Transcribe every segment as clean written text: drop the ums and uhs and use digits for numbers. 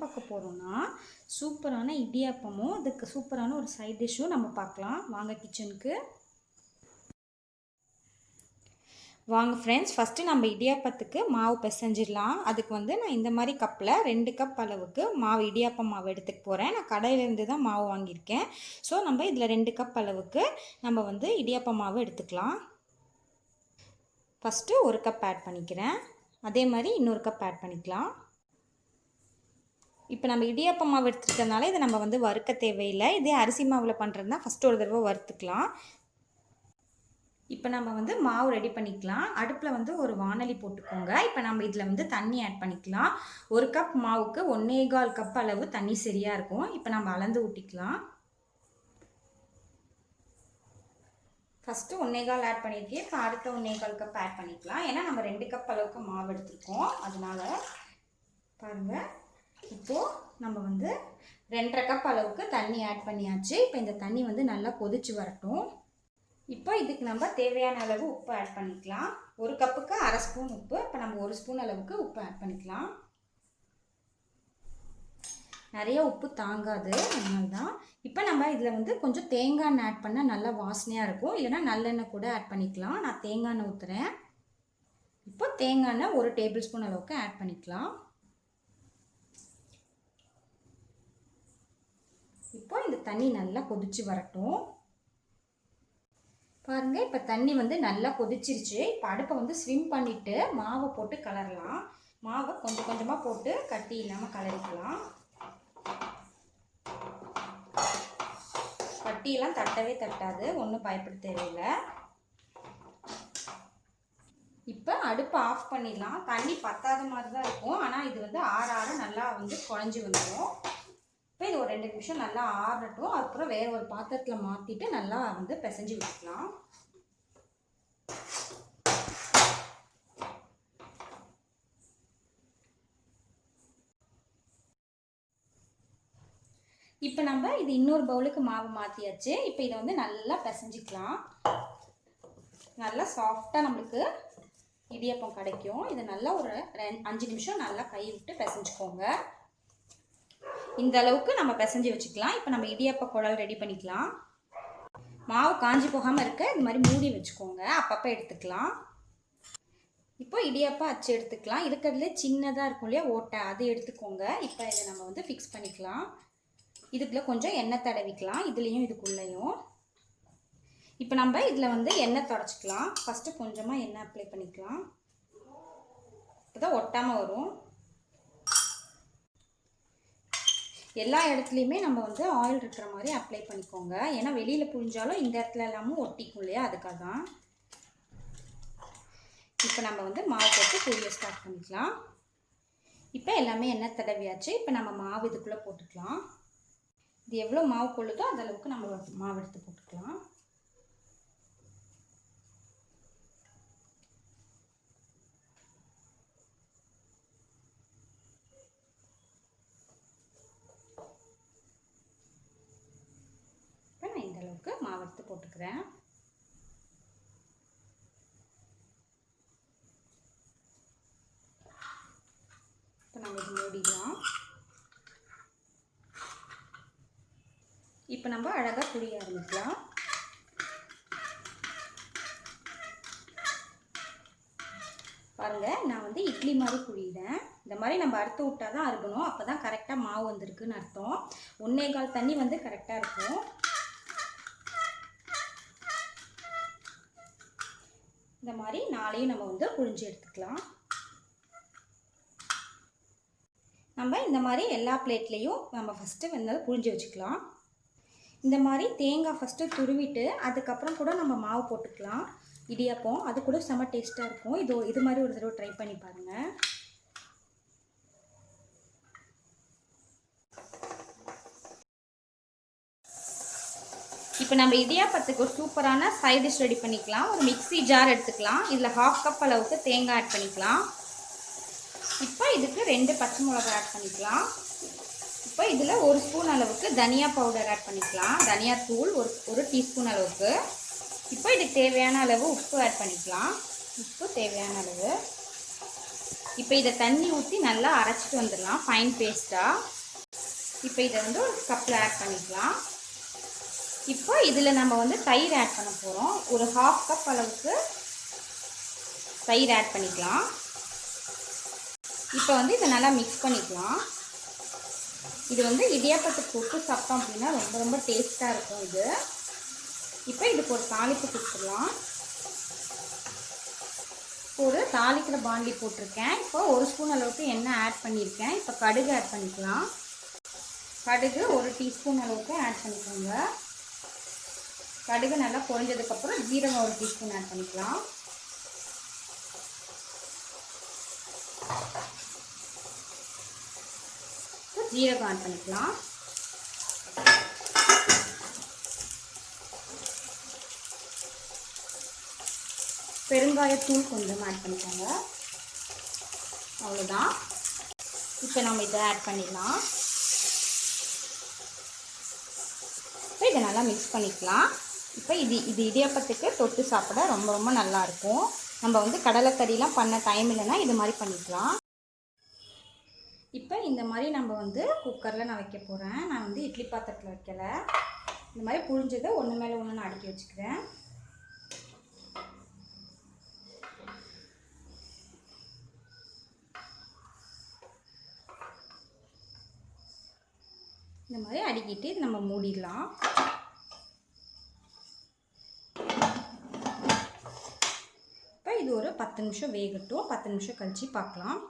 பார்க்க போகிறோம்னா சூப்பரான இடியாப்பமும் அதுக்கு சூப்பரான ஒரு சைட் டிஷ்ஷும் நம்ம பார்க்கலாம். வாங்க கிச்சனுக்கு வாங்க ஃப்ரெண்ட்ஸ். ஃபஸ்ட்டு நம்ம இடியாப்பத்துக்கு மாவு பிசைஞ்சிடலாம். அதுக்கு நான் இந்த மாதிரி கப்பில் 2 கப் அளவுக்கு மாவு இடியாப்பம் மாவு எடுத்துக்க போகிறேன். நான் கடையிலேருந்து தான் மாவு வாங்கியிருக்கேன். ஸோ நம்ம இதில் 2 கப் அளவுக்கு நம்ம இடியாப்பம் மாவு எடுத்துக்கலாம். ஃபஸ்ட்டு 1 கப் ஆட் பண்ணிக்கிறேன். அதே மாதிரி இன்னொரு கப் ஆட் பண்ணிக்கலாம். இப்போ நம்ம இடியாப்பம் மாவு எடுத்துக்கிறதுனால இதை நம்ம வறுக்க தேவையில்லை. இதே அரிசி மாவில் பண்ணுறதுனா ஃபஸ்ட்டு ஒரு தடவை வறுத்துக்கலாம். இப்போ நம்ம மாவு ரெடி பண்ணிக்கலாம். அடுப்பில் ஒரு வானலி போட்டுக்கோங்க. இப்போ நம்ம இதில் தண்ணி ஆட் பண்ணிக்கலாம். 1 கப் மாவுக்கு 1.25 கப் அளவு தண்ணி சரியாக இருக்கும். இப்போ நம்ம அளந்து ஊற்றிக்கலாம். ஃபஸ்ட்டு 1.25 ஆட் பண்ணியிருக்கேன். இப்போ அடுத்த 1.25 கப் ஆட் பண்ணிக்கலாம். ஏன்னா நம்ம 2 கப் அளவுக்கு மாவு எடுத்துருக்கோம். அதனால பாருங்கள், இப்போது நம்ம 2.5 கப் அளவுக்கு தண்ணி ஆட் பண்ணியாச்சு. இப்போ இந்த தண்ணி நல்லா கொதிச்சு வரட்டும். இப்போ இதுக்கு நம்ம தேவையான அளவு உப்பு ஆட் பண்ணிக்கலாம். 1 கப்புக்கு 1/2 ஸ்பூன் உப்பு. இப்போ நம்ம 1 ஸ்பூன் அளவுக்கு உப்பு ஆட் பண்ணிக்கலாம். நிறைய உப்பு தாங்காது, அதனால தான். இப்போ நம்ம இதில் கொஞ்சம் தேங்காய் எண்ணெய் ஆட் பண்ணால் நல்லா வாசனையாக இருக்கும். இல்லைனா நல்லெண்ணெய் கூட ஆட் பண்ணிக்கலாம். நான் தேங்காய் எண்ணெய் ஊற்றுறேன். இப்போ தேங்காய் எண்ணெய் 1 டேபிள் ஸ்பூன் அளவுக்கு ஆட் பண்ணிக்கலாம். இப்போ இந்த தண்ணி நல்லா கொதிச்சு வரட்டும். பாருங்கள், இப்போ தண்ணி நல்லா கொதிச்சிருச்சு. இப்போ அடுப்பை ஸ்விம் பண்ணிவிட்டு மாவை போட்டு கலரலாம். மாவை கொஞ்சம் கொஞ்சமாக போட்டு கட்டி இல்லாமல் கலரிக்கலாம். கட்டியெல்லாம் தட்டவே தட்டாது, ஒன்றும் பயப்பட தேவையில்லை. இப்போ அடுப்பை ஆஃப் பண்ணிடலாம். தண்ணி பத்தாத மாதிரி தான் இருக்கும், ஆனால் இது ஆற ஆற நல்லா குழஞ்சி வந்துடும். இப்போ இது ஒரு 2 நிமிஷம் நல்லா ஆறட்டும். அதுக்கப்புறம் வேறு ஒரு பாத்திரத்தில் மாற்றிட்டு நல்லா பிசைஞ்சு வச்சுக்கலாம். இப்போ நம்ம இது இன்னொரு பவுலுக்கு மாவு மாற்றியாச்சு. இப்போ இதை நல்லா பிசைஞ்சிக்கலாம். நல்லா சாஃப்டாக நம்மளுக்கு இடியாப்பம் கிடைக்கும். இதை நல்லா ஒரு 5 நிமிஷம் நல்லா கை விட்டு பிசைஞ்சுக்கோங்க. இந்த அளவுக்கு நம்ம பிசைஞ்சு வச்சுக்கலாம். இப்போ நம்ம இடியாப்ப குழல் ரெடி பண்ணிக்கலாம். மாவு காஞ்சி போகாமல் இருக்க இது மாதிரி மூடி வச்சுக்கோங்க. அப்பப்போ எடுத்துக்கலாம். இப்போ இடியாப்பா அச்சு எடுத்துக்கலாம். இருக்கிறதுல சின்னதாக இருக்கும் இல்லையா ஓட்டை, அது எடுத்துக்கோங்க. இப்போ இதை நம்ம ஃபிக்ஸ் பண்ணிக்கலாம். இதுக்குள்ள கொஞ்சம் எண்ணெய் தடவிக்கலாம், இதுலேயும் இதுக்குள்ளேயும். இப்போ நம்ம இதில் எண்ணெய் தொடச்சிக்கலாம். ஃபஸ்ட்டு கொஞ்சமாக எண்ணெய் அப்ளை பண்ணிக்கலாம். இப்போ தான் ஒட்டாமல் வரும். எல்லா இடத்துலையுமே நம்ம ஆயில் இருக்கிற மாதிரி அப்ளை பண்ணிக்கோங்க. ஏன்னா வெளியில் புழிஞ்சாலும் இந்த இடத்துல எல்லாமும் ஒட்டிக்கும் இல்லையா, அதுக்காக தான். இப்போ நம்ம மாவு போட்டு புழிய ஸ்டார்ட் பண்ணிக்கலாம். இப்போ எல்லாமே எண்ணெய் தடவியாச்சு. இப்போ நம்ம மாவு இதுக்குள்ளே போட்டுக்கலாம். இது எவ்வளோ மாவு கொள்ளுதோ அந்த அளவுக்கு நம்ம மாவு எடுத்து போட்டுக்கலாம். இப்போ நான் இந்த அளவுக்கு மாவு எடுத்து போட்டுக்கிறேன். இப்போ நம்ம இது மூடிடலாம். இப்போ நம்ம அழகாக புளிய ஆரம்பிக்கலாம். பாருங்கள், நான் இட்லி மாதிரி புளியிறேன். இந்த மாதிரி நம்ம அறுத்து விட்டால் தான் அறுக்கணும். அப்போ தான் கரெக்டாக மாவு வந்திருக்குன்னு அர்த்தம். 1.25 தண்ணி கரெக்டாக இருக்கும். இந்த மாதிரி 4ஐயும் நம்ம புழிஞ்சு எடுத்துக்கலாம். நம்ம இந்த மாதிரி எல்லா பிளேட்லேயும் நம்ம ஃபஸ்ட்டு புழிஞ்சு வச்சுக்கலாம். இந்த மாதிரி தேங்காய் ஃபஸ்ட்டு துருவிட்டு அதுக்கப்புறம் கூட நம்ம மாவு போட்டுக்கலாம். இடியாப்பம் அது கூட செம்ம டேஸ்ட்டாக இருக்கும். இது மாதிரி ஒரு தடவை ட்ரை பண்ணி பாருங்கள். இப்போ நம்ம இடியாப்பத்துக்கு ஒரு சூப்பரான சைட் டிஷ் ரெடி பண்ணிக்கலாம். ஒரு மிக்ஸி ஜார் எடுத்துக்கலாம். இதில் 1/2 கப் அளவுக்கு தேங்காய் ஆட் பண்ணிக்கலாம். இப்போ இதுக்கு 2 பச்சை மிளகாய் ஆட் பண்ணிக்கலாம். இப்போ இதில் 1 ஸ்பூன் அளவுக்கு தனியா பவுடர் ஆட் பண்ணிக்கலாம். தனியா தூள் ஒரு டீஸ்பூன் அளவுக்கு. இப்போ இதுக்கு தேவையான அளவு உப்பு ஆட் பண்ணிக்கலாம். உப்பு தேவையான அளவு. இப்போ இதை தண்ணி ஊற்றி நல்லா அரைச்சிட்டு வந்துடலாம் ஃபைன் பேஸ்ட்டாக. இப்போ இதை வந்து ஒரு கப்பில் ஆட் பண்ணிக்கலாம். இப்போ இதில் நம்ம வந்து தயிர் ஆட் பண்ண போகிறோம். ஒரு 1/2 கப் அளவுக்கு தயிர் ஆட் பண்ணிக்கலாம். இப்போ வந்து இதை நல்லா மிக்ஸ் பண்ணிக்கலாம். இது வந்து இடியாப்பத்துக்கு தொட்டு சாப்பிட்டோம் அப்படின்னா ரொம்ப ரொம்ப டேஸ்ட்டாக இருக்கும் இது. இப்போ இதுக்கு ஒரு தாளிப்பு கொடுத்துடலாம். ஒரு தாளிக்கிற பாண்டி போட்டிருக்கேன். இப்போ 1 ஸ்பூன் அளவுக்கு எண்ணெய் ஆட் பண்ணியிருக்கேன். இப்போ கடுகு ஆட் பண்ணிக்கலாம். கடுகு 1 டீஸ்பூன் அளவுக்கு ஆட் பண்ணிக்கோங்க. கடுகு நல்லா பொரிஞ்சதுக்கப்புறம் ஜீரகம் 1 டீஸ்பூன் ஆட் பண்ணிக்கலாம். ஜீரகம் ஆட் பண்ணிக்கலாம். பெருங்காயத்தூள் கொஞ்சம் ஆட் பண்ணிக்கோங்க. அவ்வளோதான். இப்போ நம்ம இதை ஆட் பண்ணிடலாம். இப்போ இதை நல்லா மிக்ஸ் பண்ணிக்கலாம். இப்போ இது இடியாப்பத்துக்கு தொட்டு சாப்பிட ரொம்ப ரொம்ப நல்லாயிருக்கும். நம்ம வந்து கடலைக்கறிலாம் பண்ண டைம் இல்லைன்னா இது மாதிரி பண்ணிக்கலாம். இப்போ இந்த மாதிரி நம்ம வந்து குக்கரில் நான் வைக்க போகிறேன். நான் வந்து இட்லி பாத்திரத்தில் வைக்கலை. இந்த மாதிரி புழிஞ்சதை ஒன்று மேலே ஒன்று நான் அடுக்கி வச்சுக்கிறேன். இந்த மாதிரி அடுக்கிட்டு இது நம்ம மூடிடலாம். இப்போ இது ஒரு 10 நிமிஷம் வேகட்டும். 10 நிமிஷம் கழித்து பார்க்கலாம்.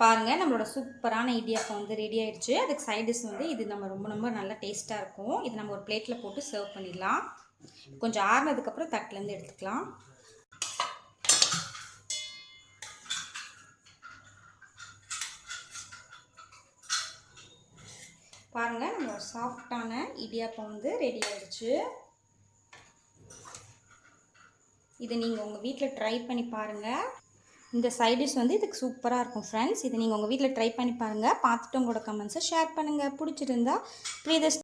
பாருங்கள், நம்மளோட சூப்பரான இடியாப்பம் வந்து ரெடி ஆகிடுச்சு. அதுக்கு சைட் டிஷ் வந்து இது நம்ம ரொம்ப ரொம்ப நல்லா டேஸ்ட்டாக இருக்கும். இது நம்ம ஒரு பிளேட்டில் போட்டு சர்வ் பண்ணிடலாம். கொஞ்சம் ஆறுனதுக்கப்புறம் தட்டிலேருந்து எடுத்துக்கலாம். பாருங்கள், நம்மளோட சாஃப்டான இடியாப்பம் வந்து ரெடி ஆகிடுச்சு. இதை நீங்கள் உங்கள் வீட்டில் ட்ரை பண்ணி பாருங்கள். இந்த சைட் டிஷ் வந்து இதுக்கு சூப்பராக இருக்கும் ஃப்ரெண்ட்ஸ். இதை நீங்கள் உங்கள் வீட்டில் ட்ரை பண்ணி பாருங்கள். பார்த்துட்டு உங்களோட கமெண்ட்ஸை ஷேர் பண்ணுங்கள். பிடிச்சிருந்தா ப்ளீஸ்